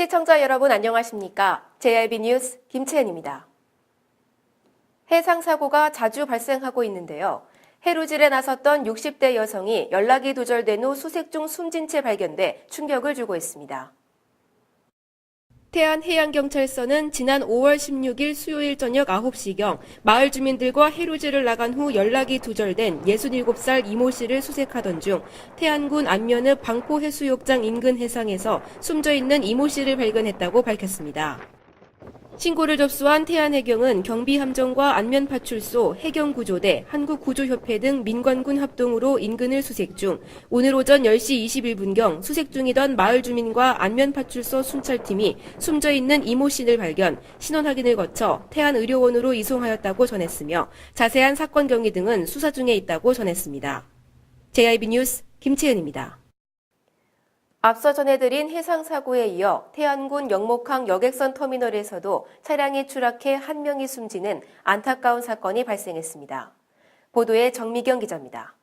시청자 여러분 안녕하십니까? JIB 뉴스 김채연입니다. 해상사고가 자주 발생하고 있는데요. 해루질에 나섰던 60대 여성이 연락이 두절된 후 수색 중 숨진 채 발견돼 충격을 주고 있습니다. 태안해양경찰서는 지난 5월 16일 수요일 저녁 9시경 마을 주민들과 해루질을 나간 후 연락이 두절된 67살 이모 씨를 수색하던 중 태안군 안면읍 방포해수욕장 인근 해상에서 숨져 있는 이모 씨를 발견했다고 밝혔습니다. 신고를 접수한 태안해경은 경비함정과 안면파출소, 해경구조대, 한국구조협회 등 민관군 합동으로 인근을 수색 중 오늘 오전 10시 21분경 수색 중이던 마을 주민과 안면파출소 순찰팀이 숨져 있는 이모 씨를 발견, 신원 확인을 거쳐 태안의료원으로 이송하였다고 전했으며 자세한 사건 경위 등은 수사 중에 있다고 전했습니다. JIB 뉴스 김채연입니다. 앞서 전해드린 해상사고에 이어 태안군 영목항 여객선 터미널에서도 차량이 추락해 한 명이 숨지는 안타까운 사건이 발생했습니다. 보도에 정미경 기자입니다.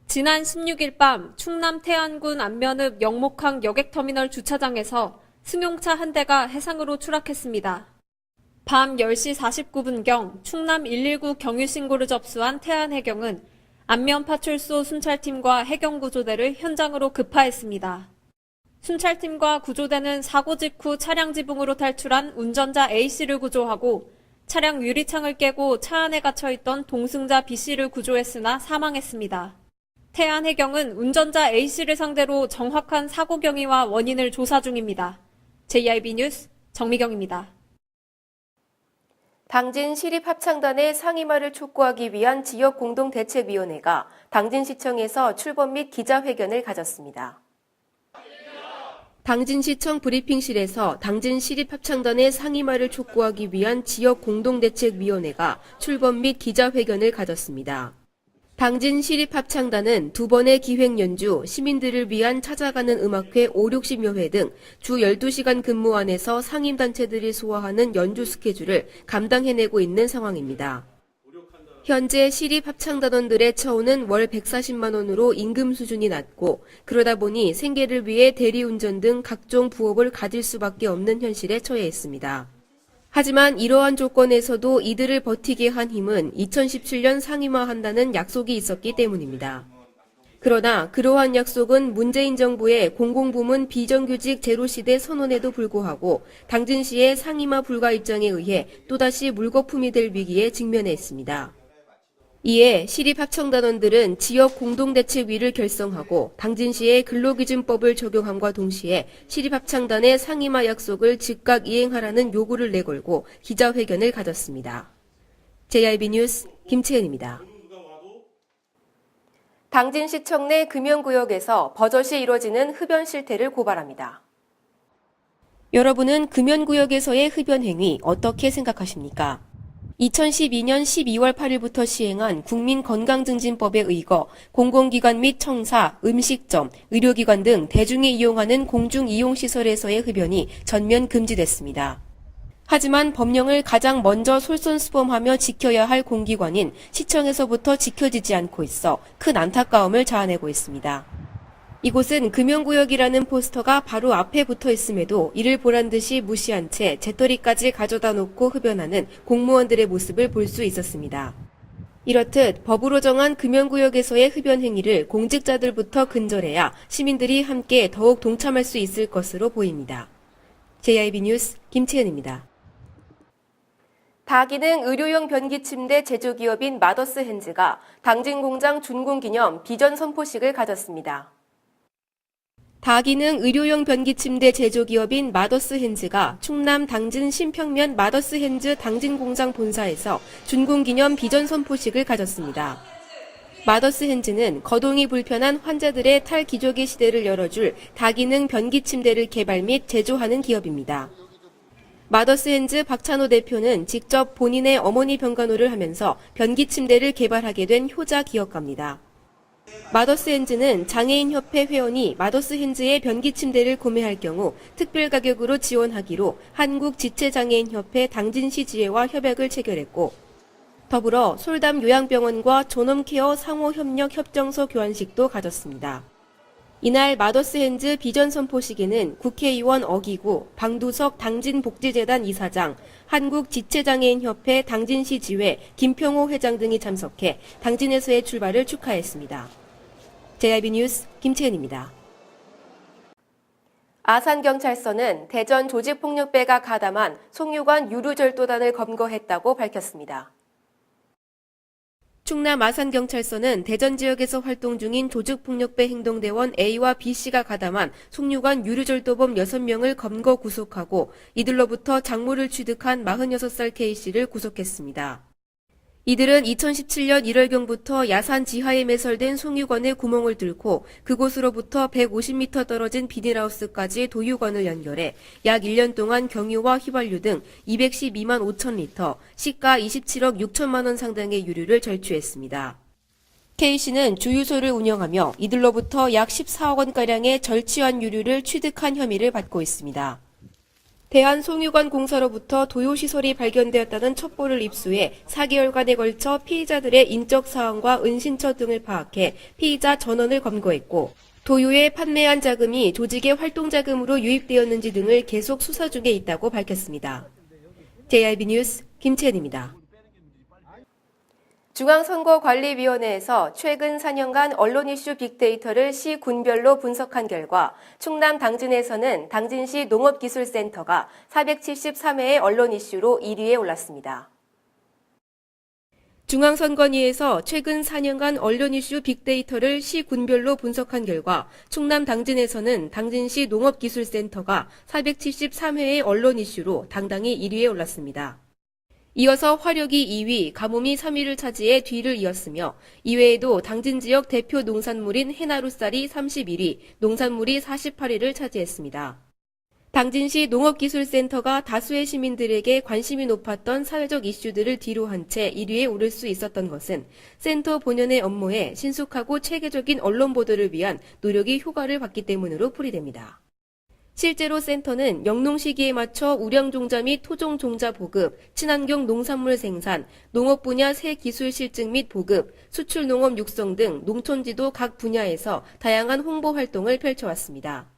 지난 16일 밤 충남 태안군 안면읍 영목항 여객터미널 주차장에서 승용차 한 대가 해상으로 추락했습니다. 밤 10시 49분경 충남 119 경위 신고를 접수한 태안해경은 안면파출소 순찰팀과 해경구조대를 현장으로 급파했습니다. 순찰팀과 구조대는 사고 직후 차량 지붕으로 탈출한 운전자 A씨를 구조하고 차량 유리창을 깨고 차 안에 갇혀있던 동승자 B씨를 구조했으나 사망했습니다. 태안해경은 운전자 A씨를 상대로 정확한 사고 경위와 원인을 조사 중입니다. JIB 뉴스 정미경입니다. 당진 시립합창단의 상임화를 촉구하기 위한 지역공동대책위원회가 당진시청에서 출범 및 기자회견을 가졌습니다. 당진시청 브리핑실에서 당진시립합창단의 상임화를 촉구하기 위한 지역공동대책위원회가 출범 및 기자회견을 가졌습니다. 당진시립합창단은 두 번의 기획연주, 시민들을 위한 찾아가는 음악회 5, 60여 회 등 주 12시간 근무 안에서 상임단체들이 소화하는 연주 스케줄을 감당해내고 있는 상황입니다. 현재 시립합창단원들의 처우는 월 140만 원으로 임금 수준이 낮고 그러다 보니 생계를 위해 대리운전 등 각종 부업을 가질 수밖에 없는 현실에 처해 있습니다. 하지만 이러한 조건에서도 이들을 버티게 한 힘은 2017년 상임화한다는 약속이 있었기 때문입니다. 그러나 그러한 약속은 문재인 정부의 공공부문 비정규직 제로시대 선언에도 불구하고 당진시의 상임화 불가 입장에 의해 또다시 물거품이 될 위기에 직면해 있습니다. 이에 시립합창단원들은 지역공동대책위를 결성하고 당진시의 근로기준법을 적용함과 동시에 시립합창단의 상임화 약속을 즉각 이행하라는 요구를 내걸고 기자회견을 가졌습니다. JIB 뉴스 김채연입니다. 당진시청 내 금연구역에서 버젓이 이뤄지는 흡연 실태를 고발합니다. 여러분은 금연구역에서의 흡연 행위 어떻게 생각하십니까? 2012년 12월 8일부터 시행한 국민건강증진법에 의거 공공기관 및 청사, 음식점, 의료기관 등 대중이 이용하는 공중이용시설에서의 흡연이 전면 금지됐습니다. 하지만 법령을 가장 먼저 솔선수범하며 지켜야 할 공기관인 시청에서부터 지켜지지 않고 있어 큰 안타까움을 자아내고 있습니다. 이곳은 금연구역이라는 포스터가 바로 앞에 붙어 있음에도 이를 보란 듯이 무시한 채 재떨이까지 가져다 놓고 흡연하는 공무원들의 모습을 볼 수 있었습니다. 이렇듯 법으로 정한 금연구역에서의 흡연 행위를 공직자들부터 근절해야 시민들이 함께 더욱 동참할 수 있을 것으로 보입니다. JIB 뉴스 김채연입니다. 다기능 의료용 변기침대 제조기업인 마더스 핸즈가 당진 공장 준공 기념 비전 선포식을 가졌습니다. 다기능 의료용 변기침대 제조기업인 마더스 핸즈가 충남 당진 신평면 마더스 핸즈 당진 공장 본사에서 준공기념 비전 선포식을 가졌습니다. 마더스 핸즈는 거동이 불편한 환자들의 탈기저귀 시대를 열어줄 다기능 변기침대를 개발 및 제조하는 기업입니다. 마더스 핸즈 박찬호 대표는 직접 본인의 어머니 병간호를 하면서 변기침대를 개발하게 된 효자 기업가입니다. 마더스 핸즈는 장애인협회 회원이 마더스 핸즈의 변기침대를 구매할 경우 특별 가격으로 지원하기로 한국지체장애인협회 당진시 지회와 협약을 체결했고 더불어 솔담 요양병원과 존엄케어 상호협력 협정서 교환식도 가졌습니다. 이날 마더스핸즈 비전 선포식에는 국회의원 어기구, 방두석 당진복지재단 이사장, 한국지체장애인협회 당진시 지회 김평호 회장 등이 참석해 당진에서의 출발을 축하했습니다. JIB 뉴스 김채은입니다. 아산경찰서는 대전 조직폭력배가 가담한 송유관 유류절도단을 검거했다고 밝혔습니다. 충남 아산경찰서는 대전 지역에서 활동 중인 조직폭력배 행동대원 A와 B씨가 가담한 송유관 유류절도범 6명을 검거 구속하고 이들로부터 작물을 취득한 46살 K씨를 구속했습니다. 이들은 2017년 1월경부터 야산 지하에 매설된 송유관의 구멍을 뚫고 그곳으로부터 150m 떨어진 비닐하우스까지 도유관을 연결해 약 1년 동안 경유와 휘발유 등 212만 5천 리터, 시가 27억 6천만 원 상당의 유류를 절취했습니다. K씨는 주유소를 운영하며 이들로부터 약 14억 원가량의 절취한 유류를 취득한 혐의를 받고 있습니다. 대한송유관 공사로부터 도요시설이 발견되었다는 첩보를 입수해 4개월간에 걸쳐 피의자들의 인적 사항과 은신처 등을 파악해 피의자 전원을 검거했고 도요에 판매한 자금이 조직의 활동 자금으로 유입되었는지 등을 계속 수사 중에 있다고 밝혔습니다. JIB 뉴스 김채은입니다. 중앙선거관리위원회에서 최근 4년간 언론 이슈 빅데이터를 시 군별로 분석한 결과 충남 당진에서는 당진시 농업기술센터가 473회의 언론 이슈로 1위에 올랐습니다. 중앙선관위에서 최근 4년간 언론 이슈 빅데이터를 시 군별로 분석한 결과 충남 당진에서는 당진시 농업기술센터가 473회의 언론 이슈로 당당히 1위에 올랐습니다. 이어서 화력이 2위, 가뭄이 3위를 차지해 뒤를 이었으며 이외에도 당진 지역 대표 농산물인 해나루쌀이 31위, 농산물이 48위를 차지했습니다. 당진시 농업기술센터가 다수의 시민들에게 관심이 높았던 사회적 이슈들을 뒤로한 채 1위에 오를 수 있었던 것은 센터 본연의 업무에 신속하고 체계적인 언론 보도를 위한 노력이 효과를 봤기 때문으로 풀이됩니다. 실제로 센터는 영농 시기에 맞춰 우량 종자 및 토종 종자 보급, 친환경 농산물 생산, 농업 분야 새 기술 실증 및 보급, 수출 농업 육성 등 농촌지도 각 분야에서 다양한 홍보 활동을 펼쳐왔습니다.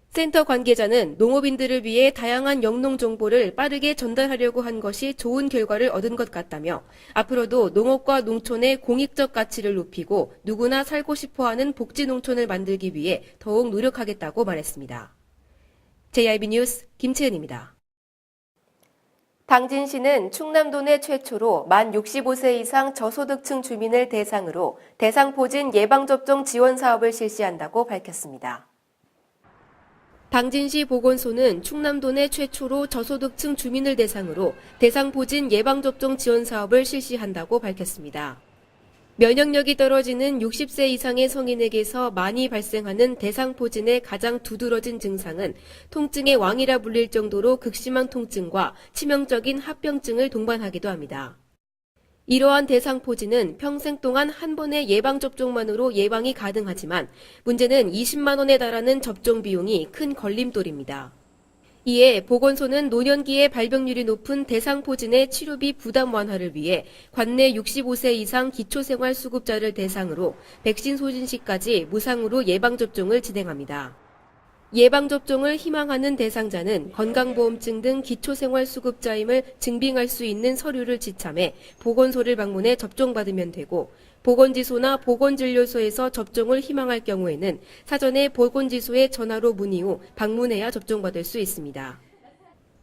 센터 관계자는 농업인들을 위해 다양한 영농 정보를 빠르게 전달하려고 한 것이 좋은 결과를 얻은 것 같다며 앞으로도 농업과 농촌의 공익적 가치를 높이고 누구나 살고 싶어하는 복지농촌을 만들기 위해 더욱 노력하겠다고 말했습니다. JIB 뉴스 김채은입니다. 당진시는 충남도 내 최초로 만 65세 이상 저소득층 주민을 대상으로 대상포진 예방접종 지원 사업을 실시한다고 밝혔습니다. 당진시 보건소는 충남도 내 최초로 저소득층 주민을 대상으로 대상포진 예방접종 지원 사업을 실시한다고 밝혔습니다. 면역력이 떨어지는 60세 이상의 성인에게서 많이 발생하는 대상포진의 가장 두드러진 증상은 통증의 왕이라 불릴 정도로 극심한 통증과 치명적인 합병증을 동반하기도 합니다. 이러한 대상포진은 평생 동안 한 번의 예방접종만으로 예방이 가능하지만 문제는 20만 원에 달하는 접종 비용이 큰 걸림돌입니다. 이에 보건소는 노년기에 발병률이 높은 대상포진의 치료비 부담 완화를 위해 관내 65세 이상 기초생활수급자를 대상으로 백신 소진 시까지 무상으로 예방접종을 진행합니다. 예방접종을 희망하는 대상자는 건강보험증 등 기초생활수급자임을 증빙할 수 있는 서류를 지참해 보건소를 방문해 접종받으면 되고 보건지소나 보건진료소에서 접종을 희망할 경우에는 사전에 보건지소에 전화로 문의 후 방문해야 접종받을 수 있습니다.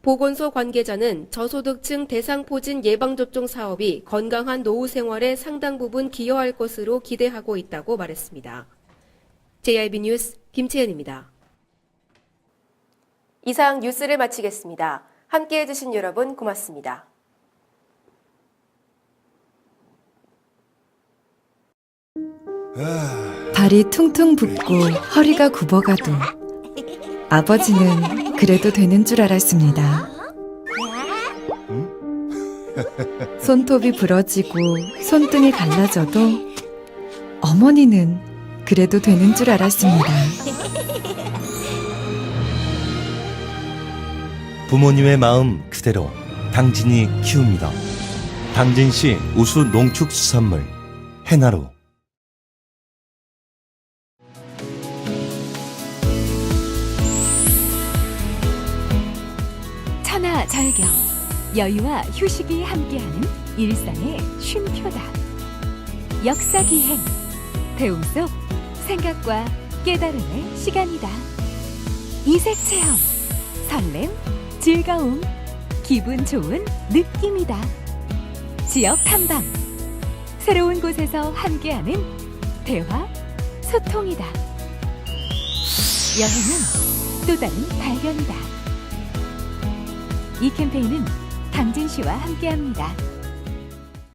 보건소 관계자는 저소득층 대상포진 예방접종 사업이 건강한 노후 생활에 상당 부분 기여할 것으로 기대하고 있다고 말했습니다. JIB 뉴스 김채은입니다. 이상 뉴스를 마치겠습니다. 함께해 주신 여러분 고맙습니다. 발이 퉁퉁 붓고 허리가 굽어가도 아버지는 그래도 되는 줄 알았습니다. 손톱이 부러지고 손등이 갈라져도 어머니는 그래도 되는 줄 알았습니다. 부모님의 마음 그대로 당진이 키웁니다. 당진시 우수 농축수산물 해나루. 쉼과 절경, 여유와 휴식이 함께하는 일상의 쉼표다. 역사기행, 배움 속 생각과 깨달음의 시간이다. 이색체험, 설렘, 즐거움, 기분 좋은 느낌이다. 지역 탐방, 새로운 곳에서 함께하는 대화, 소통이다. 여행은 또 다른 발견이다. 이 캠페인은 당진시와 함께합니다.